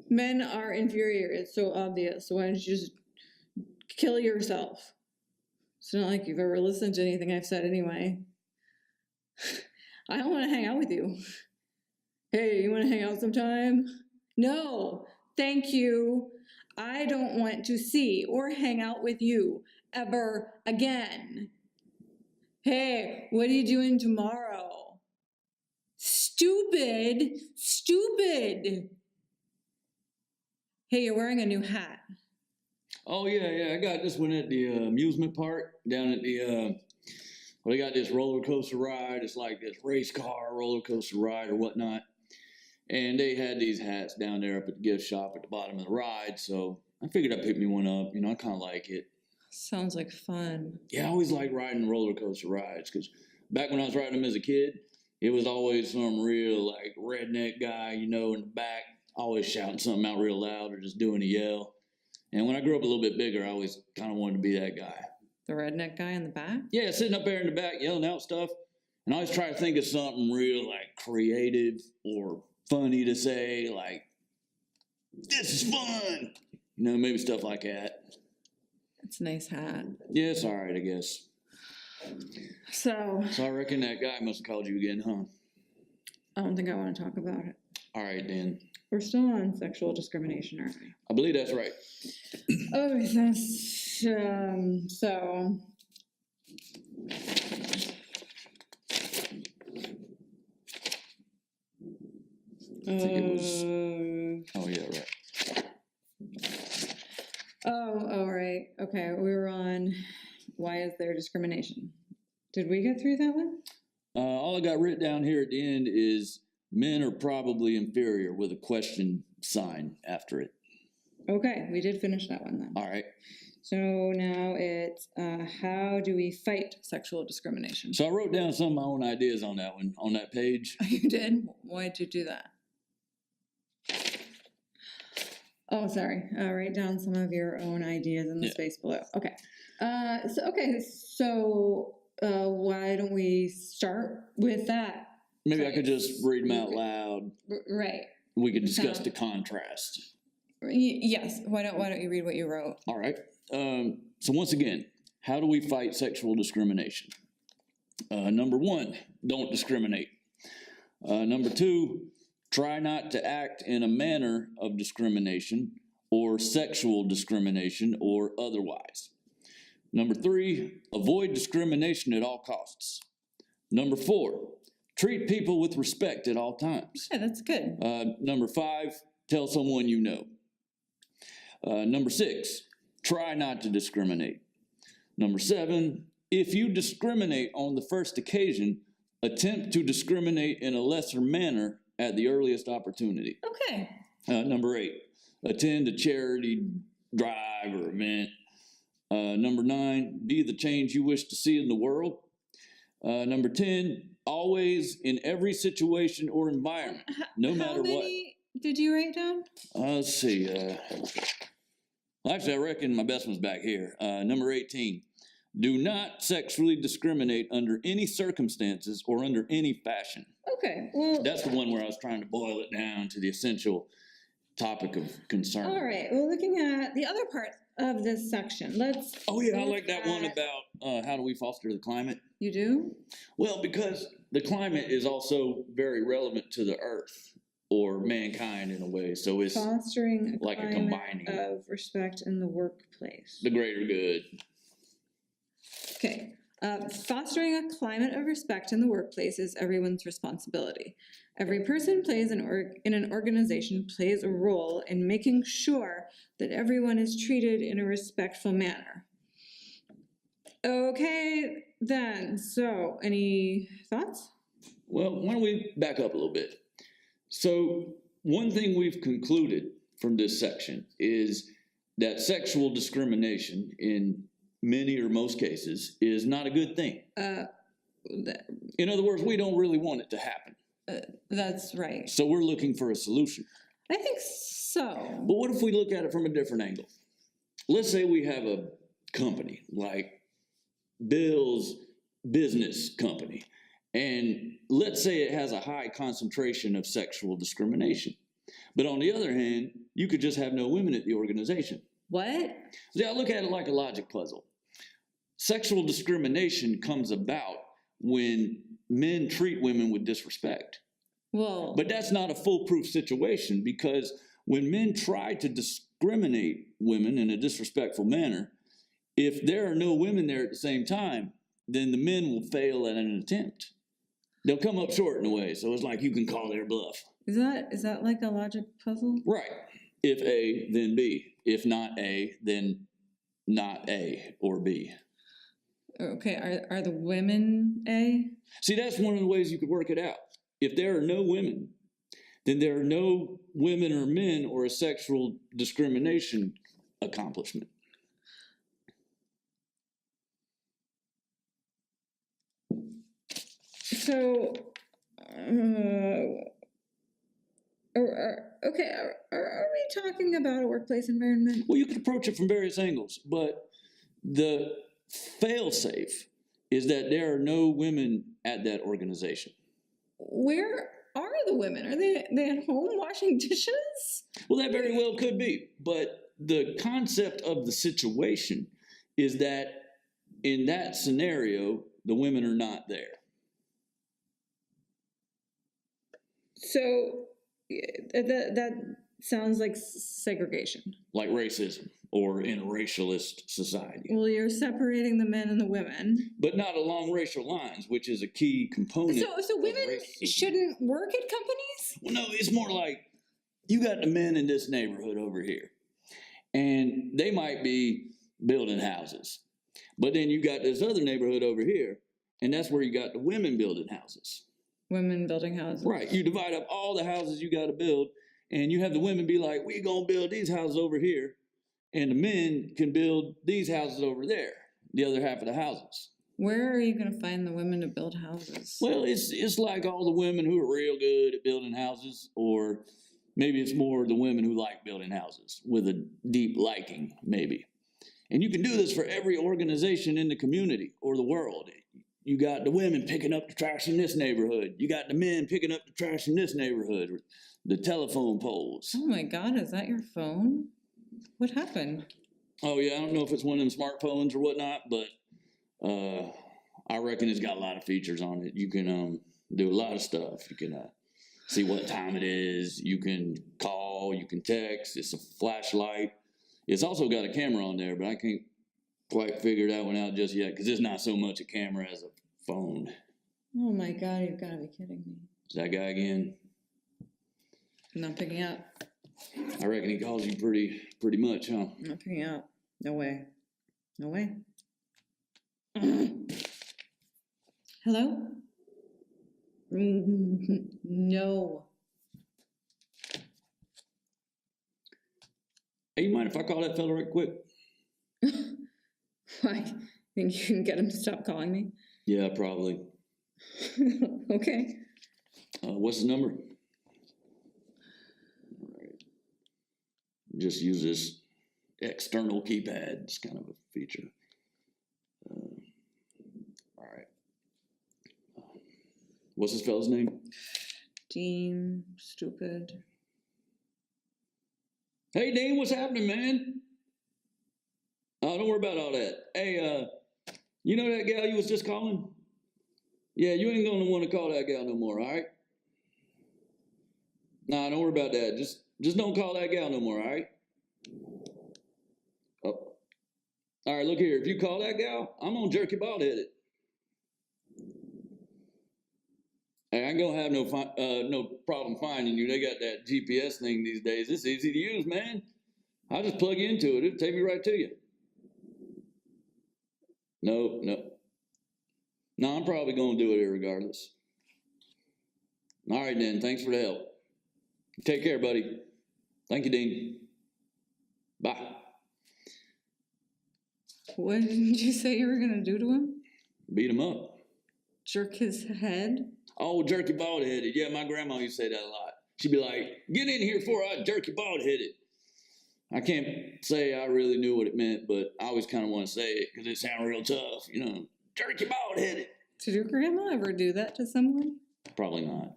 Men are inferior. It's so obvious. So why don't you just kill yourself? It's not like you've ever listened to anything I've said anyway. I don't want to hang out with you. Hey, you want to hang out sometime? No, thank you. I don't want to see or hang out with you ever again. Hey, what are you doing tomorrow? Stupid, stupid. Hey, you're wearing a new hat. Oh, yeah. I got this one at the amusement park down at the, they got this roller coaster ride. It's like this race car roller coaster ride or whatnot. And they had these hats down there up at the gift shop at the bottom of the ride. So I figured I'd pick me one up. I kind of like it. Sounds like fun. Yeah, I always like riding roller coaster rides because back when I was riding them as a kid, it was always some real like redneck guy, in the back, always shouting something out real loud or just doing a yell. And when I grew up a little bit bigger, I always kind of wanted to be that guy. The redneck guy in the back? Yeah, sitting up there in the back yelling out stuff. And I always try to think of something real like creative or funny to say, like, this is fun. Maybe stuff like that. It's a nice hat. Yeah, it's all right, I guess. So I reckon that guy must have called you again, huh? I don't think I want to talk about it. All right, then. We're still on sexual discrimination, aren't we? I believe that's right. Oh, that's, so... I think it was... oh, yeah, right. Oh, right. Okay, we were on why is there discrimination? Did we get through that one? All I got written down here at the end is men are probably inferior with a question sign after it. Okay, we did finish that one then. All right. So now it's how do we fight sexual discrimination? So I wrote down some of my own ideas on that one, on that page. You did? Why'd you do that? Oh, sorry. Write down some of your own ideas in the space below. Okay. So why don't we start with that? Maybe I could just read them out loud. Right. We could discuss the contrast. Yes. Why don't you read what you wrote? All right. So once again, how do we fight sexual discrimination? Number 1, don't discriminate. Number 2, try not to act in a manner of discrimination or sexual discrimination or otherwise. Number 3, avoid discrimination at all costs. Number 4, treat people with respect at all times. Yeah, that's good. Number 5, tell someone you know. Number 6, try not to discriminate. Number 7, if you discriminate on the first occasion, attempt to discriminate in a lesser manner at the earliest opportunity. Okay. Number 8, attend a charity drive or event. Number 9, be the change you wish to see in the world. Number 10, always in every situation or environment, no matter what. How many did you write down? Let's see. Actually, I reckon my best one's back here. Number 18, do not sexually discriminate under any circumstances or under any fashion. Okay, well... That's the one where I was trying to boil it down to the essential topic of concern. All right, well, looking at the other part of this section, let's... Oh, yeah, I like that one about how do we foster the climate. You do? Well, because the climate is also very relevant to the earth or mankind in a way. So it's fostering like a combining of respect in the workplace. The greater good. Okay. Fostering a climate of respect in the workplace is everyone's responsibility. Every person in an organization plays a role in making sure that everyone is treated in a respectful manner. Okay, then. So, any thoughts? Well, why don't we back up a little bit? So, one thing we've concluded from this section is that sexual discrimination in many or most cases is not a good thing. In other words, we don't really want it to happen. That's right. So we're looking for a solution. I think so. But what if we look at it from a different angle? Let's say we have a company like Bill's business company, and let's say it has a high concentration of sexual discrimination. But on the other hand, you could just have no women at the organization. What? See, I look at it like a logic puzzle. Sexual discrimination comes about when men treat women with disrespect. Well, But that's not a foolproof situation, because when men try to discriminate women in a disrespectful manner, if there are no women there at the same time, then the men will fail at an attempt. They'll come up short in a way, so it's like you can call their bluff. is that like a logic puzzle? Right. If A, then B. If not A, then not A or B. Okay, are the women A? See, that's one of the ways you could work it out. If there are no women, then there are no women or men or a sexual discrimination accomplishment. So, okay, are we talking about a workplace environment? Well, you could approach it from various angles, but the fail-safe is that there are no women at that organization. Where are the women? Are they at home washing dishes? Well, that very well could be, but the concept of the situation is that in that scenario, the women are not there. So that sounds like segregation. Like racism or in a racialist society. Well, you're separating the men and the women. But not along racial lines, which is a key component. So women racism. shouldn't work at companies? Well, no, it's more like you got the men in this neighborhood over here, and they might be building houses. But then you got this other neighborhood over here, and that's where you got the women building houses. Women building houses. Right. You divide up all the houses you got to build, and you have the women be like, we're going to build these houses over here, and the men can build these houses over there, the other half of the houses. Where are you going to find the women to build houses? Well, it's like all the women who are real good at building houses, or maybe it's more the women who like building houses with a deep liking, maybe. And you can do this for every organization in the community or the world. You got the women picking up the trash in this neighborhood. You got the men picking up the trash in this neighborhood. The telephone poles. Oh my God, is that your phone? What happened? Oh yeah, I don't know if it's one of them smartphones or whatnot, but I reckon it's got a lot of features on it. You can do a lot of stuff. You can see what time it is. You can call. You can text. It's a flashlight. It's also got a camera on there, but I can't quite figure that one out just yet because it's not so much a camera as a phone. Oh my God, you've got to be kidding me. Is that guy again? Not picking up. I reckon he calls you pretty much, huh? Not picking up. No way. No way. Hello? No. Hey, you mind if I call that fella right quick? I think you can get him to stop calling me. Yeah, probably. Okay. What's his number? All right. Just use this external keypad. It's kind of a feature. All right. What's this fella's name? Dean, stupid. Hey, Dean, what's happening, man? Oh, don't worry about all that. Hey, you know that gal you was just calling? Yeah, you ain't gonna want to call that gal no more, all right? Nah, don't worry about that. Just don't call that gal no more, all right? Oh. All right, look here. If you call that gal, I'm gonna jerk your bald headed. Hey, I ain't gonna have no problem finding you. They got that GPS thing these days. It's easy to use, man. I'll just plug you into it. It'll take me right to you. No, I'm probably gonna do it regardless. All right, then. Thanks for the help. Take care, buddy. Thank you, Dean. Bye. What did you say you were going to do to him? Beat him up. Jerk his head? Oh, jerk your bald headed. Yeah, my grandma used to say that a lot. She'd be like, get in here before I jerk your bald headed. I can't say I really knew what it meant, but I always kind of want to say it because it sounds real tough, you know. Jerk your bald headed. Did your grandma ever do that to someone? Probably not.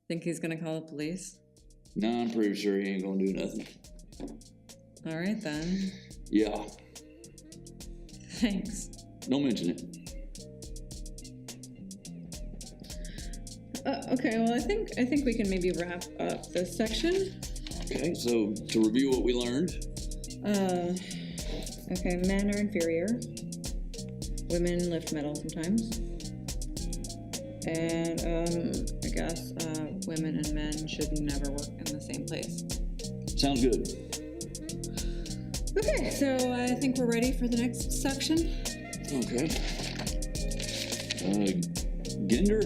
Think he's going to call the police? No, I'm pretty sure he ain't gonna do nothing. All right, then. Yeah, Thanks. don't mention it. Okay, well, I think we can maybe wrap up this section. Okay, so to review what we learned. Okay, men are inferior. Women lift metal sometimes. And, I guess, women and men should never work in the same place. Sounds good. Okay, so I think we're ready for the next section. Okay. Gender?